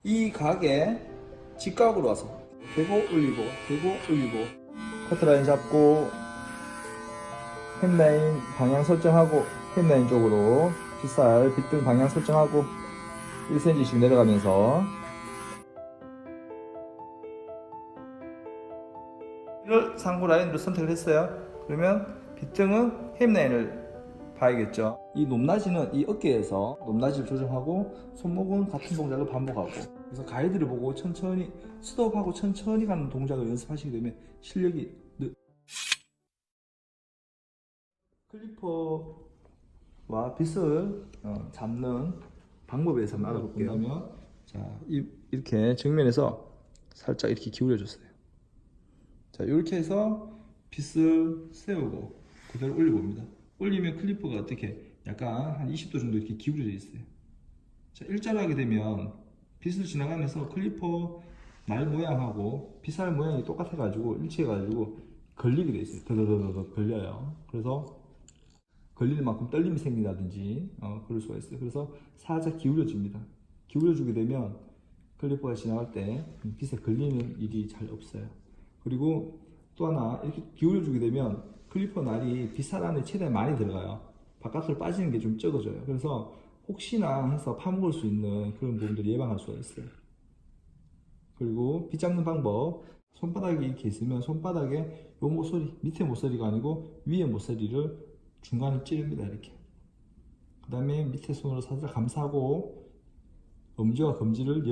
이 가게 직각으로 와서 대고 올리고 대고 올리고 커트라인 잡고 햄라인 방향 설정하고 햄라인 쪽으로 빗살 빗등 방향 설정하고 1cm씩 내려가면서 이를 상고 라인으로 선택을 했어요. 그러면 빗등은 햄라인을 봐야겠죠. 이 높낮이는 이 어깨에서 높낮이를 조정하고 손목은 같은 동작을 반복하고, 그래서 가이드를 보고 천천히 스톱하고 천천히 가는 동작을 연습하시게 되면 실력이 클리퍼와 빗을 잡는 방법에 대해서 한번 알아볼게요. 자, 이렇게 정면에서 살짝 이렇게 기울여 줬어요. 자, 이렇게 해서 빗을 세우고 그대로 올려봅니다. 올리면 클리퍼가 어떻게 약간 한 20도 정도 이렇게 기울여져 있어요. 자, 일자로 하게 되면 빗을 지나가면서 클리퍼 날 모양하고 빗살 모양이 똑같아 가지고 일치해 가지고 걸리게 돼 있어요. 더더더더 걸려요. 그래서 걸리는 만큼 떨림이 생긴다든지 그럴 수가 있어요. 그래서 살짝 기울여줍니다. 기울여주게 되면 클리퍼가 지나갈 때 빗에 걸리는 일이 잘 없어요. 그리고 또 하나, 이렇게 기울여주게 되면 클리퍼 날이 빗살 안에 최대한 많이 들어가요. 바깥으로 빠지는 게 좀 적어져요. 그래서 혹시나 해서 파먹을 수 있는 그런 부분들을 예방할 수가 있어요. 그리고 빗 잡는 방법, 손바닥이 이렇게 있으면 손바닥에 요 모서리, 밑에 모서리가 아니고 위에 모서리를 중간에 찌릅니다. 이렇게. 그 다음에 밑에 손으로 살짝 감싸고 엄지와 검지를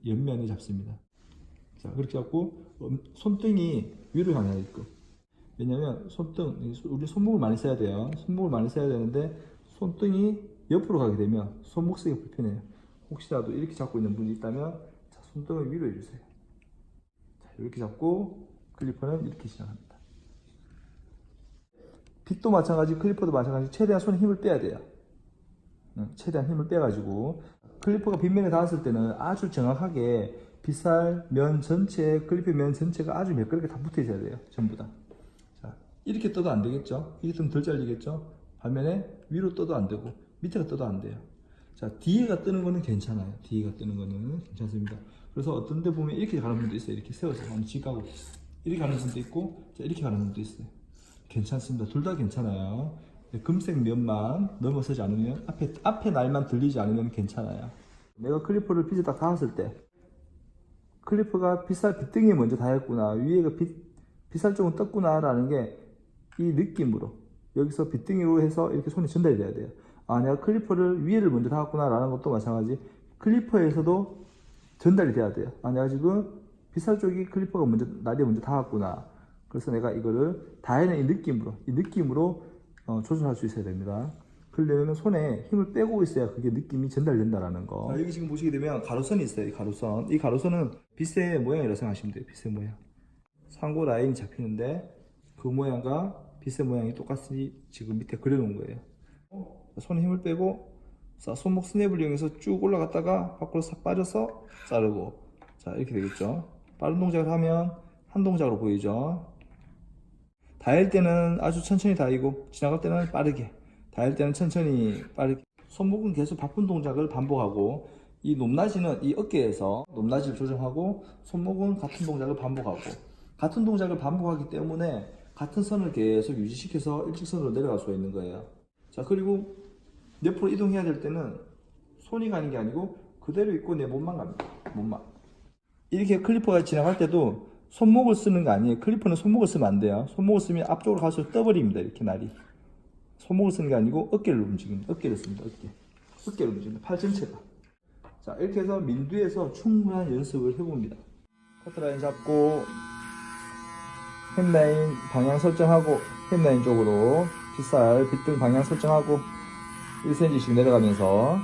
옆면에 잡습니다. 자, 그렇게 잡고 손등이 위로 향해 있고, 왜냐면 손등, 우리 손목을 많이 써야 돼요. 손목을 많이 써야 되는데 손등이 옆으로 가게 되면 손목 쓰기가 불편해요. 혹시라도 이렇게 잡고 있는 분이 있다면 자, 손등을 위로 해주세요. 자, 이렇게 잡고 클리퍼는 이렇게 시작합니다. 빗도 마찬가지, 클리퍼도 마찬가지, 최대한 손에 힘을 빼야 돼요. 최대한 힘을 빼가지고 클리퍼가 빗면에 닿았을 때는 아주 정확하게 빗살 면 전체, 클리퍼 면 전체가 아주 매끄럽게 다 붙어 있어야 돼요. 전부 다. 자, 이렇게 떠도 안 되겠죠? 이렇게 뜨면 덜 잘리겠죠? 반면에 위로 떠도 안 되고 밑에가 떠도 안 돼요. 자, 뒤에가 뜨는 거는 괜찮아요. 뒤에가 뜨는 거는 괜찮습니다. 그래서 어떤 데 보면 이렇게 가는 분도 있어요. 이렇게 세워서 직각으로 이렇게 가는 분도 있고, 자, 이렇게 가는 분도 있어요. 괜찮습니다. 둘 다 괜찮아요. 금색 면만 넘어서지 않으면, 앞에 날만 들리지 않으면 괜찮아요. 내가 클리퍼를 빗에 딱 닿았을 때 클리퍼가 빗살 빗등에 먼저 닿았구나, 위에가 빗살 쪽은 떴구나 라는 게 이 느낌으로 여기서 빗등으로 해서 이렇게 손이 전달이 돼야 돼요. 아, 내가 클리퍼를 위에를 먼저 닿았구나 라는 것도 마찬가지, 클리퍼에서도 전달이 돼야 돼요. 아, 내가 지금 빗살 쪽이 클리퍼가 날이 먼저 닿았구나. 그래서 내가 이거를 닿는 이 느낌으로 조절할 수 있어야 됩니다. 그러려면 손에 힘을 빼고 있어야 그게 느낌이 전달된다라는 거. 자, 여기 지금 보시게 되면 가로선이 있어요. 이 가로선. 이 가로선은 빗의 모양이라고 생각하시면 돼요. 빗의 모양. 상고 라인이 잡히는데 그 모양과 빗의 모양이 똑같이 지금 밑에 그려놓은 거예요. 손에 힘을 빼고, 자, 손목 스냅을 이용해서 쭉 올라갔다가 밖으로 싹 빠져서 자르고, 자, 이렇게 되겠죠. 빠른 동작을 하면 한 동작으로 보이죠. 닿을 때는 아주 천천히 닿이고 지나갈 때는 빠르게, 닿을 때는 천천히 빠르게. 손목은 계속 바쁜 동작을 반복하고, 이 높낮이는 이 어깨에서 높낮이를 조정하고 손목은 같은 동작을 반복하고, 같은 동작을 반복하기 때문에 같은 선을 계속 유지시켜서 일직선으로 내려갈 수가 있는 거예요. 자, 그리고 옆으로 이동해야 될 때는 손이 가는 게 아니고 그대로 있고 내 몸만 갑니다. 몸만. 이렇게 클리퍼가 지나갈 때도 손목을 쓰는 거 아니에요. 클리퍼는 손목을 쓰면 안 돼요. 손목을 쓰면 앞쪽으로 갈수록 떠버립니다. 이렇게 날이. 손목을 쓰는 게 아니고 어깨를 움직입니다. 어깨를 씁니다. 어깨를 움직입니다. 팔 전체가. 자, 이렇게 해서 민두에서 충분한 연습을 해봅니다. 커트라인 잡고 햄라인 방향 설정하고 햄라인 쪽으로 빗살 빗등 방향 설정하고 1cm씩 내려가면서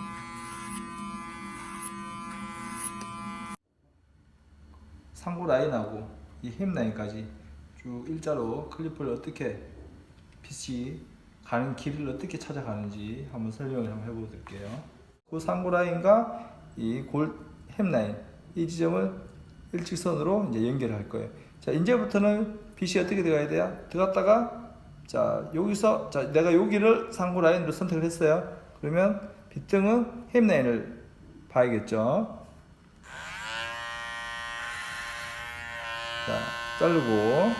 상고 라인하고 이 햄 라인까지 쭉 일자로 클리퍼를 어떻게 빗이 가는 길을 어떻게 찾아가는지 한번 설명을 한번 해보도록해요. 그 상고 라인과 이 햄 라인, 이 지점을 일직선으로 이제 연결할 거예요. 자, 이제부터는 빗이 어떻게 들어가야 돼요? 들어갔다가, 자, 여기서, 자, 내가 여기를 상고 라인으로 선택을 했어요. 그러면 빗등은 햄 라인을 봐야겠죠. 자르고.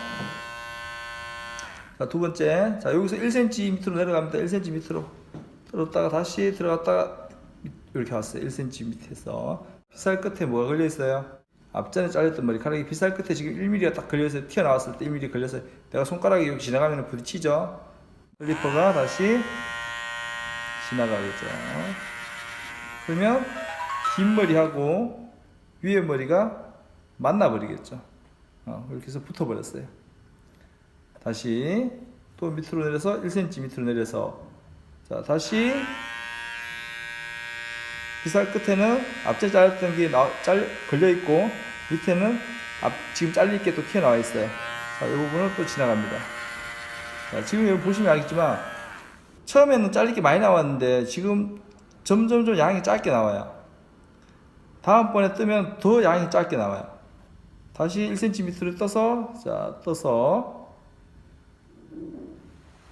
자, 두 번째. 자, 여기서 1cm 밑으로 내려갑니다. 1cm 밑으로. 들었다가 다시 들어갔다가 이렇게 왔어요. 1cm 밑에서. 빗살 끝에 뭐가 걸려 있어요? 앞전에 잘렸던 머리카락이 빗살 끝에 지금 1mm가 딱 걸려서 튀어나왔을 때 1mm 걸려서 내가 손가락이 여기 지나가면 부딪히죠. 클리퍼가 다시 지나가겠죠. 그러면 긴 머리하고 위에 머리가 만나버리겠죠. 이렇게 해서 붙어버렸어요. 다시 또 밑으로 내려서 1cm 밑으로 내려서, 자, 다시 빗살 끝에는 앞에 잘렸던 게 걸려있고 밑에는 지금 잘릴 게 또 튀어나와 있어요. 자, 이 부분을 또 지나갑니다. 자, 지금 여기 보시면 알겠지만 처음에는 잘릴 게 많이 나왔는데 지금 점점 양이 짧게 나와요. 다음번에 뜨면 더 양이 짧게 나와요. 다시 1cm를 떠서, 자, 떠서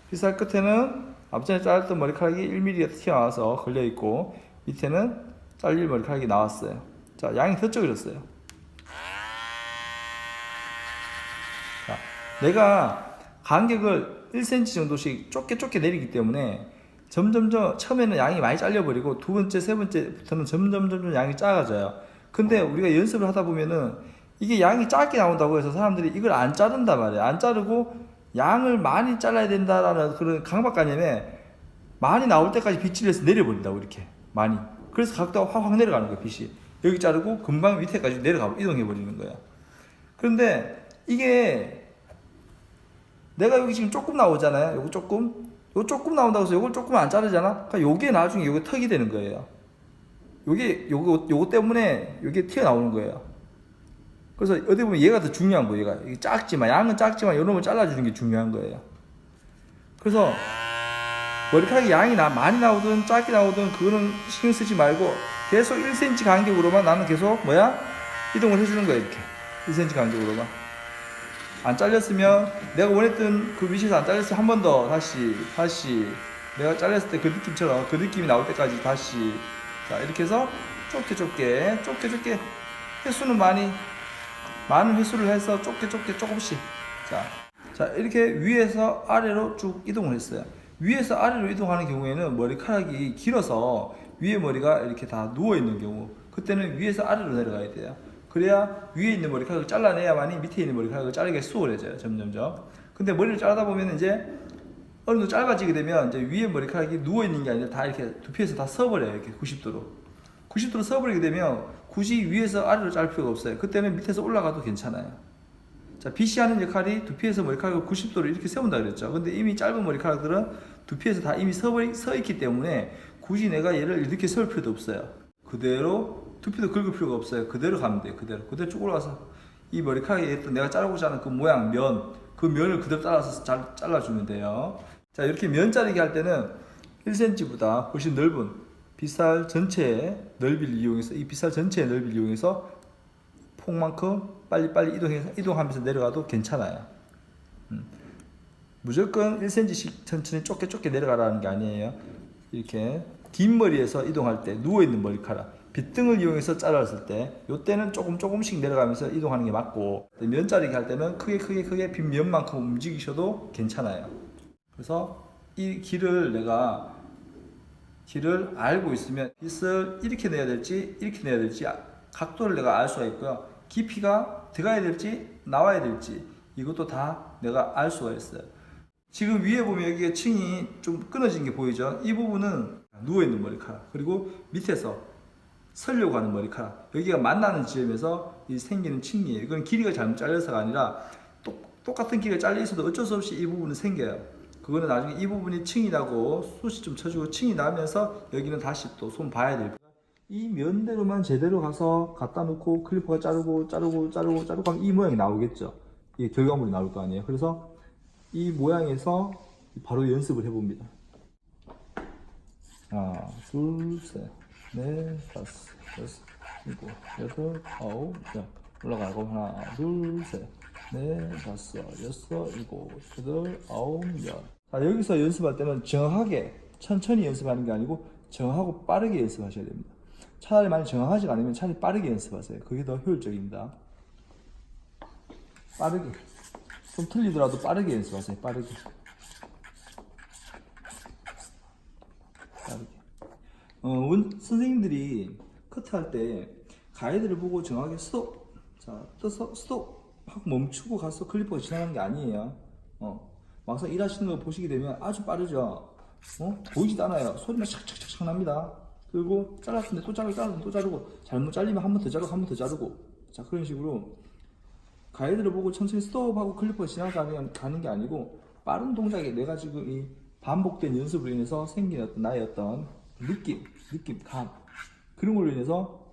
빗살 끝에는 앞전에 잘랐던 머리카락이 1mm가 튀어나와서 걸려있고 밑에는 잘릴 머리카락이 나왔어요. 자, 양이 더 적어졌어요. 자, 내가 간격을 1cm 정도씩 좁게 내리기 때문에 점점 처음에는 양이 많이 잘려버리고 두 번째, 세 번째부터는 점점 양이 작아져요. 근데 우리가 연습을 하다 보면은 이게 양이 작게 나온다고 해서 사람들이 이걸 안 자른단 말이에요. 안 자르고 양을 많이 잘라야 된다라는 그런 강박관념에 많이 나올 때까지 빗질을 해서 내려버린다고, 이렇게 많이. 그래서 각도가 확 내려가는 거예요. 빗이 여기 자르고 금방 밑에까지 내려가고 이동해 버리는 거야. 그런데 이게 내가 여기 지금 조금 나오잖아요. 요거 조금 나온다고 해서 요걸 조금 안 자르잖아. 그러니까 요게 나중에 요게 턱이 되는 거예요. 요거 때문에 요게 튀어나오는 거예요. 그래서 어디 보면 얘가 더 중요한 거예요. 얘가 이게 작지만, 양은 작지만 요런 걸 잘라주는 게 중요한 거예요. 그래서 머리카락이 양이 많이 나오든 짧게 나오든 그거는 신경 쓰지 말고 계속 1cm 간격으로만 나는 계속 이동을 해주는 거예요. 이렇게 1cm 간격으로만. 안 잘렸으면, 내가 원했던 그 위치에서 안 잘렸으면 한 번 더 다시 내가 잘렸을 때 그 느낌처럼 그 느낌이 나올 때까지 다시. 자, 이렇게 해서 좁게 횟수는 많은 횟수를 해서 좁게 조금씩. 자, 이렇게 위에서 아래로 쭉 이동을 했어요. 위에서 아래로 이동하는 경우에는 머리카락이 길어서 위에 머리가 이렇게 다 누워있는 경우, 그때는 위에서 아래로 내려가야 돼요. 그래야 위에 있는 머리카락을 잘라내야만이 밑에 있는 머리카락을 자르기가 수월해져요. 점점점. 근데 머리를 자르다 보면 이제 어느 정도 짧아지게 되면 이제 위에 머리카락이 누워있는 게 아니라 다 이렇게 두피에서 다 서버려요. 이렇게 90도로 서버리게 되면 굳이 위에서 아래로 자를 필요가 없어요. 그때는 밑에서 올라가도 괜찮아요. 자, 빗이 하는 역할이 두피에서 머리카락을 90도로 이렇게 세운다 그랬죠. 근데 이미 짧은 머리카락들은 두피에서 다 이미 서 있기 때문에 굳이 내가 얘를 이렇게 세울 필요도 없어요. 그대로 두피도 긁을 필요가 없어요. 그대로 가면 돼요. 그대로 쭉 올라가서 이 머리카락에 있던 내가 자르고자 하는 그 모양, 그 면을 그대로 따라서 잘라주면 돼요. 자, 이렇게 면 자르기 할 때는 1cm보다 훨씬 넓은 빗살 전체의 넓이를 이용해서, 이 빗살 전체의 넓이를 이용해서 폭만큼 빨리 이동하면서 내려가도 괜찮아요. 무조건 1cm씩 천천히 좁게 내려가라는 게 아니에요. 이렇게 긴 머리에서 이동할 때, 누워있는 머리카락, 빗등을 이용해서 잘랐을 때, 요때는 조금씩 내려가면서 이동하는 게 맞고, 면 자르기 할 때는 크게 빗면만큼 움직이셔도 괜찮아요. 그래서 이 내가 길을 알고 있으면 빗을 이렇게 내야 될지 각도를 내가 알 수가 있고요. 깊이가 들어가야 될지 나와야 될지 이것도 다 내가 알 수가 있어요. 지금 위에 보면 여기에 층이 좀 끊어진 게 보이죠? 이 부분은 누워있는 머리카락, 그리고 밑에서 서려고 하는 머리카락, 여기가 만나는 지점에서 생기는 층이에요. 이건 길이가 잘못 잘려서가 아니라 똑같은 길이가 잘려 있어도 어쩔 수 없이 이 부분은 생겨요. 그거는 나중에 이 부분이 층이 나고 숱이 좀 쳐주고 층이 나면서 여기는 다시 또 손 봐야 돼요. 이 면대로만 제대로 가서 갖다 놓고 클리퍼가 자르고 하면 이 모양이 나오겠죠. 이 결과물이 나올 거 아니에요. 그래서 이 모양에서 바로 연습을 해봅니다. 하나, 둘, 셋, 넷, 다섯, 여섯, 일곱, 여덟, 아홉, 열. 올라가고 하나, 둘, 셋, 넷, 다섯, 여섯, 일곱, 여덟, 아홉, 열. 자, 여기서 연습할 때는 정확하게 천천히 연습하는 게 아니고 정확하고 빠르게 연습하셔야 됩니다. 차라리 많이 정확하지 않으면 차라리 빠르게 연습하세요. 그게 더 효율적입니다. 빠르게. 좀 틀리더라도 빠르게 연습하세요. 빠르게. 선생님들이 커트할 때 가이드를 보고 정확하게 스톱, 자 떠서 스톱 하고 멈추고 가서 클리퍼가 지나가는 게 아니에요. 막상 일하시는 거 보시게 되면 아주 빠르죠. 보이지도 않아요. 소리만 샥샥샥 납니다. 그리고 잘랐는데 또 자르고, 잘랐는데 또 자르고, 잘못 잘리면 한 번 더 자르고, 한 번 더 자르고. 자, 그런 식으로 가이드를 보고 천천히 스톱하고 클리퍼가 지나가는 게 아니고, 빠른 동작에 내가 지금 이 반복된 연습으로 인해서 생긴 어떤 나의 어떤 느낌, 감, 그런 걸로 인해서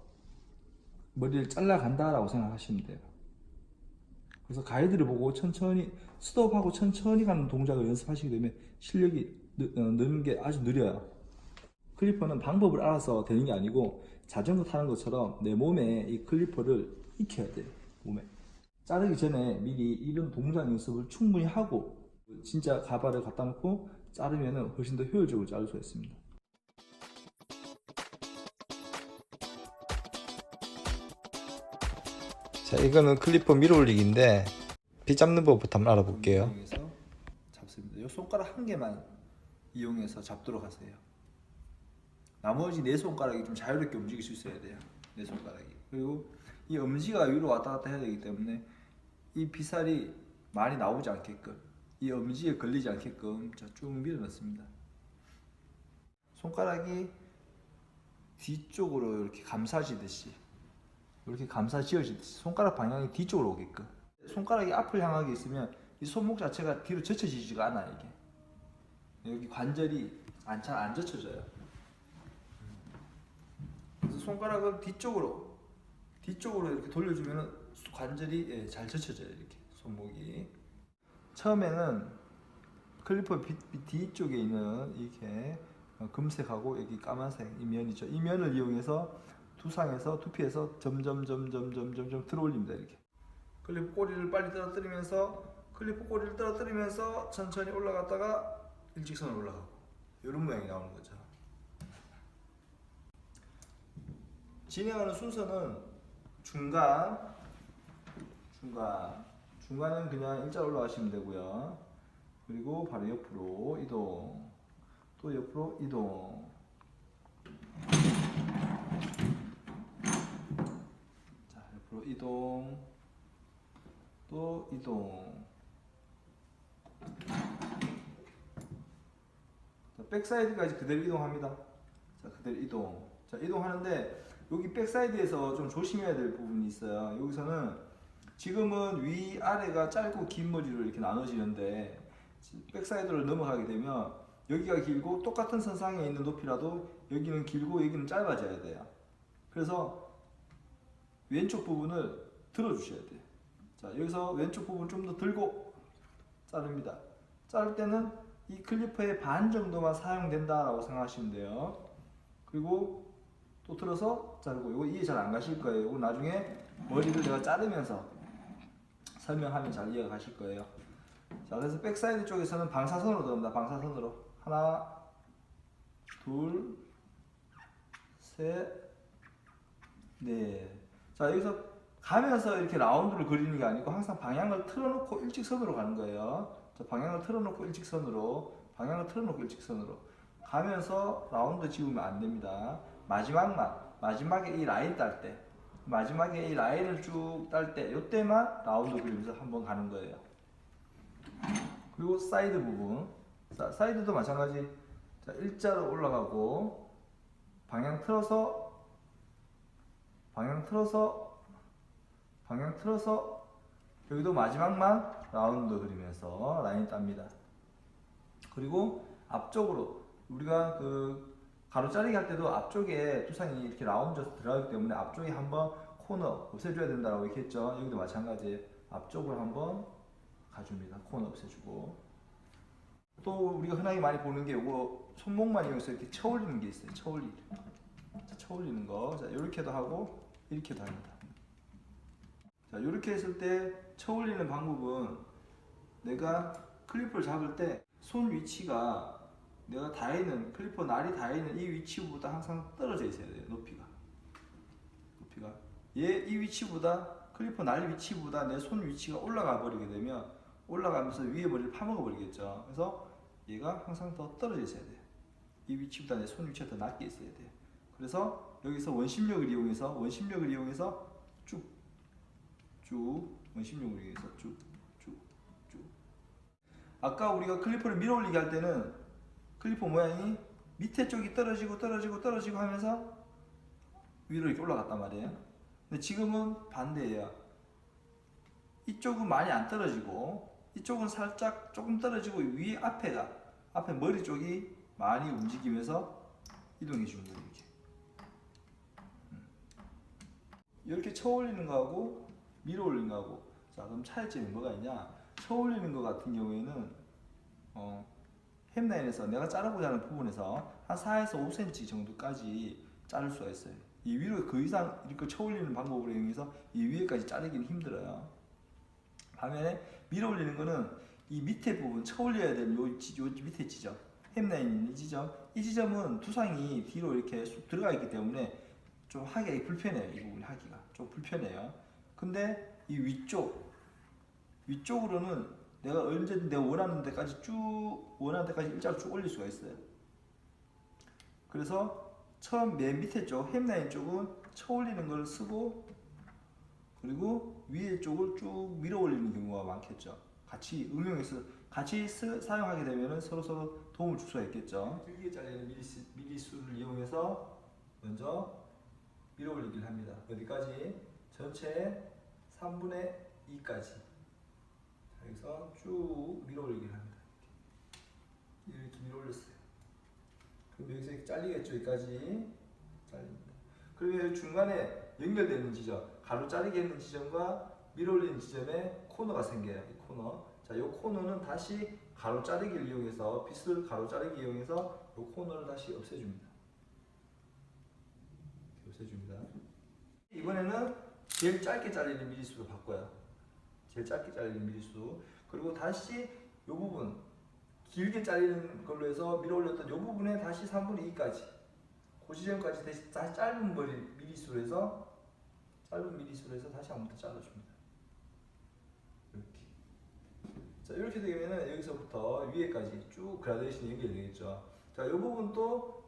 머리를 잘라간다라고 생각하시면 돼요. 그래서 가이드를 보고 천천히 스톱하고 천천히 가는 동작을 연습하시게 되면 실력이 느는 게 아주 느려요. 클리퍼는 방법을 알아서 되는 게 아니고 자전거 타는 것처럼 내 몸에 이 클리퍼를 익혀야 돼요. 몸에. 자르기 전에 미리 이런 동작 연습을 충분히 하고 진짜 가발을 갖다 놓고 자르면 훨씬 더 효율적으로 자를 수 있습니다. 자, 이거는 클리퍼 밀어 올리기인데 빗 잡는 법부터 한번 알아볼게요. 이용해서 잡습니다. 이 손가락 한 개만 이용해서 잡도록 하세요. 나머지 네 손가락이 좀 자유롭게 움직일 수 있어야 돼요. 네 손가락이. 그리고 이 엄지가 위로 왔다 갔다 해야 되기 때문에 이 빗살이 많이 나오지 않게끔, 이 엄지에 걸리지 않게끔 쭉 밀어 넣습니다. 손가락이 뒤쪽으로 이렇게 감싸지듯이, 이렇게 감싸지어지듯이 손가락 방향이 뒤쪽으로 오게끔. 손가락이 앞을 향하게 있으면 이 손목 자체가 뒤로 젖혀지지가 않아요. 이게 여기 관절이 잘 안 젖혀져요. 그래서 손가락을 뒤쪽으로 이렇게 돌려주면 관절이 잘 젖혀져요. 이렇게 손목이. 처음에는 클리퍼 뒤쪽에 있는 이렇게 금색하고 여기 까만색 이 면이죠. 이 면을 이용해서 두피에서 점점 들어올립니다. 이렇게 클리퍼 꼬리를 빨리 떨어뜨리면서 천천히 올라갔다가 일직선으로 올라가고 이런 모양이 나오는 거죠. 진행하는 순서는 중간은 그냥 일자로 올라가시면 되고요. 그리고 바로 옆으로 이동, 또 옆으로 이동. 자, 옆으로 이동, 또 이동. 자, 백사이드까지 그대로 이동합니다. 자, 그대로 이동. 자, 이동하는데 여기 백사이드에서 좀 조심해야 될 부분이 있어요. 여기서는 지금은 위아래가 짧고 긴 머리로 이렇게 나눠지는데 백사이드로 넘어가게 되면 여기가 길고 똑같은 선상에 있는 높이라도 여기는 길고 여기는 짧아져야 돼요. 그래서 왼쪽 부분을 들어주셔야 돼요. 자, 여기서 왼쪽 부분 좀 더 들고 자릅니다. 자를 때는 이 클리퍼의 반 정도만 사용된다라고 생각하시면 돼요. 그리고 또 들어서 자르고, 이거 이해 잘 안 가실 거예요. 이거 나중에 머리를 제가 자르면서 설명하면 잘 이해가 가실 거예요. 자, 그래서 백사이드 쪽에서는 방사선으로 들어갑니다. 방사선으로. 하나, 둘, 셋, 넷. 자, 여기서 가면서 이렇게 라운드를 그리는 게 아니고 항상 방향을 틀어놓고 일직선으로 가는 거예요. 자, 방향을 틀어놓고 일직선으로 가면서 라운드 지우면 안 됩니다. 마지막에 이 라인 딸 때, 마지막에 이 라인을 쭉 딸 때, 이때만 라운드 그리면서 한번 가는 거예요. 그리고 사이드 부분, 자, 사이드도 마찬가지. 자, 일자로 올라가고 방향 틀어서 여기도 마지막만 라운드 그리면서 라인 땁니다. 그리고 앞쪽으로 우리가 그 가로 자르기 할 때도 앞쪽에 두상이 이렇게 라운드에서 들어가기 때문에 앞쪽에 한번 코너 없애줘야 된다고 이렇게 했죠. 여기도 마찬가지. 앞쪽으로 한번 가줍니다. 코너 없애주고. 또 우리가 흔하게 많이 보는 게 이거 손목만 이용해서 이렇게 쳐올리는 게 있어요. 쳐올리는 거. 자, 이렇게도 하고 이렇게도 합니다. 자, 이렇게 했을 때 쳐올리는 방법은 내가 클리퍼를 잡을 때 손 위치가 내가 클리퍼 날이 닿아있는 이 위치보다 항상 떨어져 있어야 돼요. 높이가 이 위치보다 클리퍼 날 위치보다 내 손 위치가 올라가 버리게 되면 올라가면서 위에 머리를 파먹어 버리겠죠. 그래서 얘가 항상 더 떨어져 있어야 돼요. 이 위치보다 내 손 위치가 더 낮게 있어야 돼요. 그래서 여기서 원심력을 이용해서 쭉 원심력을 이용해서 쭉. 아까 우리가 클리퍼를 밀어 올리게 할 때는 클리퍼 모양이 밑에 쪽이 떨어지고 하면서 위로 이렇게 올라갔단 말이에요. 근데 지금은 반대예요. 이쪽은 많이 안 떨어지고 이쪽은 살짝 조금 떨어지고 위에 앞에 머리 쪽이 많이 움직이면서 이동해 주는 거예요. 이렇게 쳐 올리는 거하고 밀어 올리는 거하고, 자 그럼 차이점이 뭐가 있냐? 쳐 올리는 거 같은 경우에는 햄라인에서 내가 자르고자 하는 부분에서 한 4에서 5cm 정도까지 자를 수가 있어요. 이 위로 그 이상 이렇게 쳐 올리는 방법으로 이용해서 이 위에까지 자르기는 힘들어요. 반면에 밀어 올리는 거는 이 밑에 부분 쳐 올려야 되는 요 밑에 지점, 햄라인 있는 이 지점은 두상이 뒤로 이렇게 쑥 들어가 있기 때문에 좀 하기가 불편해요. 이 부분이 하기가 좀 불편해요. 근데 이 위쪽으로는 내가 언제든 내가 원하는 데까지 일자로 쭉 올릴 수가 있어요. 그래서 처음 맨 밑에 쪽 햄라인 쪽은 쳐 올리는 걸 쓰고, 그리고 위에 쪽을 쭉 밀어 올리는 경우가 많겠죠. 같이 응용해서 사용하게 되면 서로 도움을 줄 수가 있겠죠. 길게 잘리는 미리수를 이용해서 먼저 밀어 올리기를 합니다. 어디까지? 전체 3분의 2까지. 여기서 쭉 밀어 올리기를 합니다. 이렇게 밀어 올렸어요. 그럼 여기서 이렇게 잘리겠죠? 여기까지 잘립니다. 그러면 중간에 연결되는 지점, 가로 자르게 있는 지점과 밀어 올리는 지점에 코너가 생겨요. 이 코너. 자, 이 코너는 다시 가로 자르기를 이용해서, 빗을 가로 자르기 이용해서 이 코너를 다시 없애줍니다. 이번에는 제일 짧게 잘리는 미리수로 바꿔요. 제일 짧게 잘리는 미리수. 그리고 다시 이 부분 길게 잘리는 걸로 해서 밀어 올렸던 이 부분에 다시 3분의 2까지 그 지점까지 다시 짧은 미리수로 해서 다시 한 번 더 잘라줍니다. 이렇게. 자, 이렇게 되면은 여기서부터 위에까지 쭉 그라데이션이 연결되겠죠. 자, 이 부분도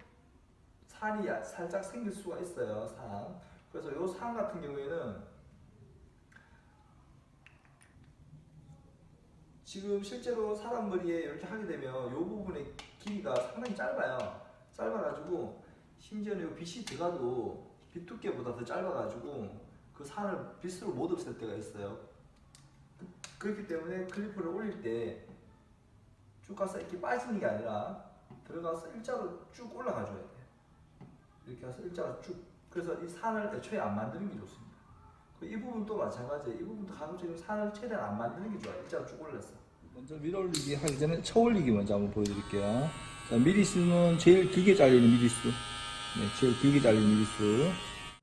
산이 살짝 생길 수가 있어요. 산. 그래서 이 산 같은 경우에는 지금 실제로 사람 머리에 이렇게 하게 되면 이 부분의 길이가 상당히 짧아가지고 심지어는 이 빗이 들어가도 빗 두께보다 더 짧아가지고 그 산을 빗으로 못 없앨 때가 있어요. 그렇기 때문에 클리퍼를 올릴 때 쭉 가서 이렇게 빠지는 게 아니라 들어가서 일자로 쭉 올라가줘야 돼요. 이렇게 해서 일자로 쭉. 그래서 이 산을 애초에 안 만드는 게 좋습니다. 이 부분도 마찬가지예요. 이 부분도 가급적이면 산을 최대한 안 만드는 게 좋아요. 일자로 쭉 올렸어. 먼저 밀어 올리기 하기 전에 쳐 올리기 먼저 한번 보여드릴게요. 자, 미리수는 제일 길게 잘리는 미리수. 제일 길게 잘리는 미리수.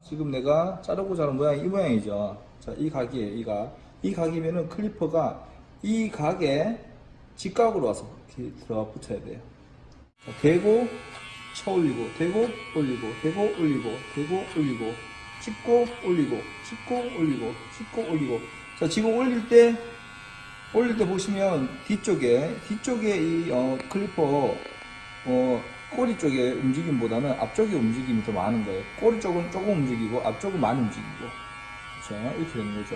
지금 내가 자르고자 하는 모양이 이 모양이죠. 자, 이 각이에요. 이 각이면은 클리퍼가 이 각에 직각으로 와서 이렇게 들어가 붙어야 돼요. 자, 대고 쳐 올리고, 대고 올리고, 대고 올리고, 대고 올리고, 찍고 올리고, 찍고 올리고, 찍고 올리고. 자, 지금 올릴 때 보시면 뒤쪽에 이 클리퍼 꼬리 쪽의 움직임보다는 앞쪽의 움직임이 더 많은 거예요. 꼬리 쪽은 조금 움직이고 앞쪽은 많이 움직이고. 그렇죠? 이렇게 되는 거죠.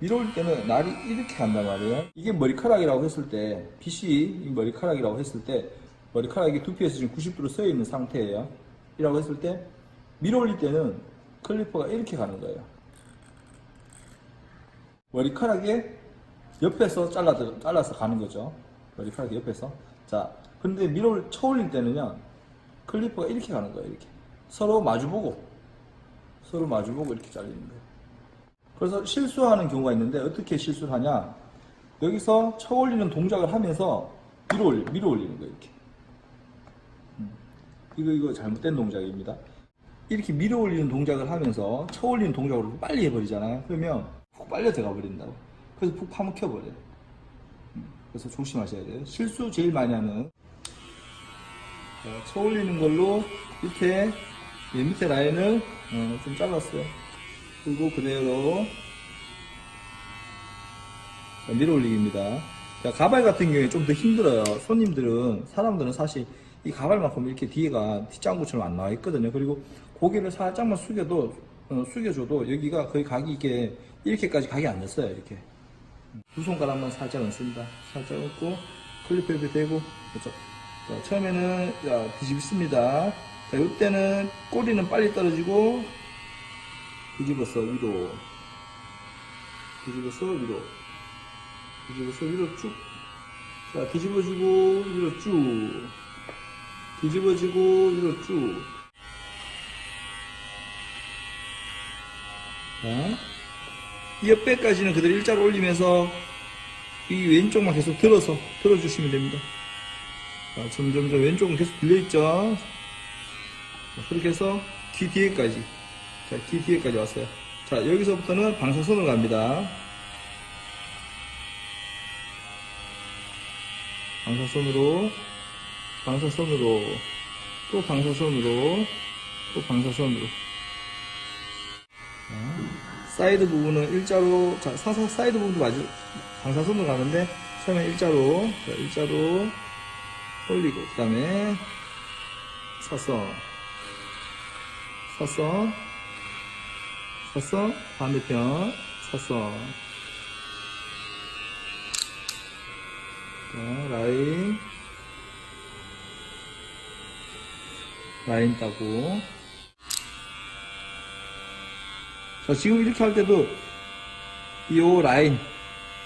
밀어 올릴 때는 날이 이렇게 간단 말이에요. 이게 머리카락이라고 했을 때, 빗이 머리카락이라고 했을 때, 머리카락이 두피에서 지금 90도로 서 있는 상태예요. 이라고 했을 때, 밀어 올릴 때는 클리퍼가 이렇게 가는 거예요. 머리카락의 옆에서 잘라서 가는 거죠. 머리카락 옆에서. 자, 근데 쳐 올릴 때는요, 클리퍼가 이렇게 가는 거예요. 이렇게. 서로 마주보고 이렇게 잘리는 거예요. 그래서 실수하는 경우가 있는데 어떻게 실수를 하냐? 여기서 쳐 올리는 동작을 하면서 밀어 올리는 거예요. 이렇게. 이거 잘못된 동작입니다. 이렇게 밀어 올리는 동작을 하면서 쳐 올리는 동작으로 빨리 해버리잖아요. 그러면 푹 빨려 들어가 버린다고. 그래서 푹 파묻혀 버려요. 그래서 조심하셔야 돼요. 실수 제일 많이 하는. 쳐 올리는 걸로 밑에 이 밑에 라인을 좀 잘랐어요. 그리고 그대로 밀어 올리기입니다. 가발 같은 경우에 좀 더 힘들어요. 사람들은 사실 이 가발만큼 이렇게 뒤에가 뒷장구처럼 안 나와 있거든요. 그리고 고개를 살짝만 숙여줘도 여기가 거의 각이 이렇게까지 각이 안 났어요. 이렇게. 두 손가락만 살짝 얹습니다. 살짝 얹고, 클리프 옆에 대고, 그렇죠. 자, 처음에는, 뒤집습니다. 자, 이때는 꼬리는 빨리 떨어지고, 뒤집어서 위로. 뒤집어서 위로. 뒤집어서 위로 쭉. 자, 뒤집어주고, 위로 쭉. 뒤집어지고, 위로 쭉. 자, 이 옆에까지는 그대로 일자로 올리면서 이 왼쪽만 계속 들어주시면 됩니다. 자, 점점점 왼쪽은 계속 들려있죠. 자, 그렇게 해서 귀 뒤에까지. 자, 귀 뒤에까지 왔어요. 자, 여기서부터는 방사선으로 갑니다. 방사선으로, 또 방사선으로, 또 방사선으로. 사이드 부분은 일자로, 자, 사이드 부분도 방사선으로 가는데, 처음에 일자로, 자, 일자로 올리고, 그 다음에 사선, 반대편, 사선. 자, 라인 따고. 자, 지금 이렇게 할 때도 이 라인,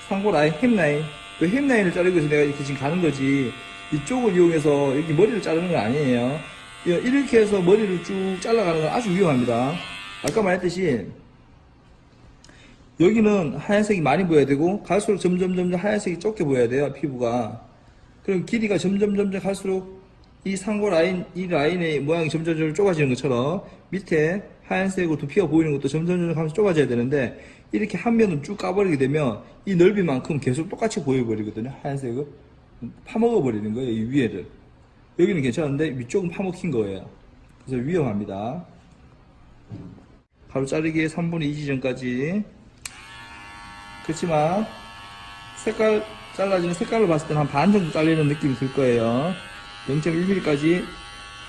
상고 라인, 햄 라인, 그 햄 라인을 자르기 위해서 내가 이렇게 지금 가는 거지, 이쪽을 이용해서 이렇게 머리를 자르는 건 아니에요. 이렇게 해서 머리를 쭉 잘라가는 건 아주 위험합니다. 아까 말했듯이 여기는 하얀색이 많이 보여야 되고, 갈수록 점점 하얀색이 좁게 보여야 돼요, 피부가. 그럼 길이가 점점 갈수록 이 상고 라인, 이 라인의 모양이 점점 좁아지는 것처럼 밑에 하얀색으로 두피가 보이는 것도 점점 하면서 좁아져야 되는데, 이렇게 한 면을 쭉 까버리게 되면 이 넓이만큼 계속 똑같이 보여버리거든요. 하얀색을 파먹어 버리는 거예요, 이 위에를. 여기는 괜찮은데 위쪽은 파먹힌 거예요. 그래서 위험합니다. 가로 자르기에 3분의 2 지점까지. 그렇지만 잘라지는 색깔을 봤을 때는 한 반 정도 잘리는 느낌이 들 거예요. 0.1mm까지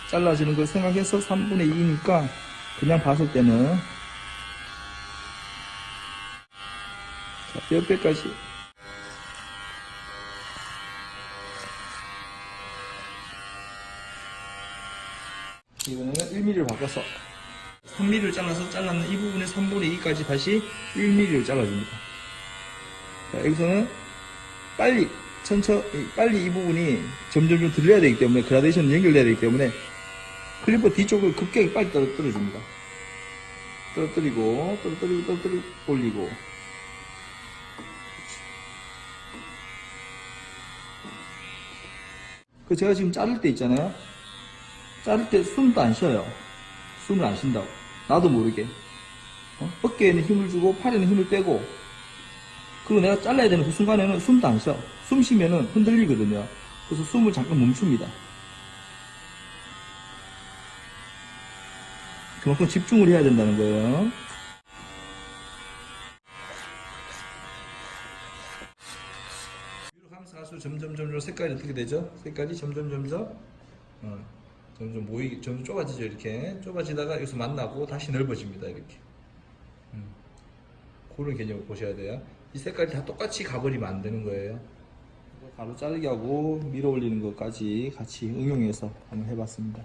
잘라지는 걸 생각해서 3분의 2니까 그냥 봤을 때는, 자, 옆에까지. 이번에는 1mm를 바꿔서 3mm를 잘라서 잘랐는 이 부분의 3분의 2까지 다시 1mm를 잘라줍니다. 자, 여기서는 빨리 이 부분이 점점 들려야 되기 때문에, 그라데이션이 연결돼야 되기 때문에 클리퍼 뒤쪽을 급격히 빨리 떨어줍니다. 떨어뜨리고 올리고. 그 제가 지금 자를 때 있잖아요. 자를 때 숨도 안 쉬어요. 숨을 안 쉰다고. 나도 모르게. 어깨에는 힘을 주고 팔에는 힘을 빼고, 그리고 내가 잘라야 되는 그 순간에는 숨도 안 쉬어. 숨 쉬면은 흔들리거든요. 그래서 숨을 잠깐 멈춥니다. 그만큼 집중을 해야 된다는 거예요. 위로 가면서 갈수록 점점 색깔이 어떻게 되죠? 색깔이 점점 좁아지죠. 이렇게 좁아지다가 여기서 만나고 다시 넓어집니다. 이렇게. 그런 개념을 보셔야 돼요. 이 색깔이 다 똑같이 가버리면 안 되는 거예요. 가로 자르기 하고 밀어 올리는 것까지 같이 응용해서 한번 해봤습니다.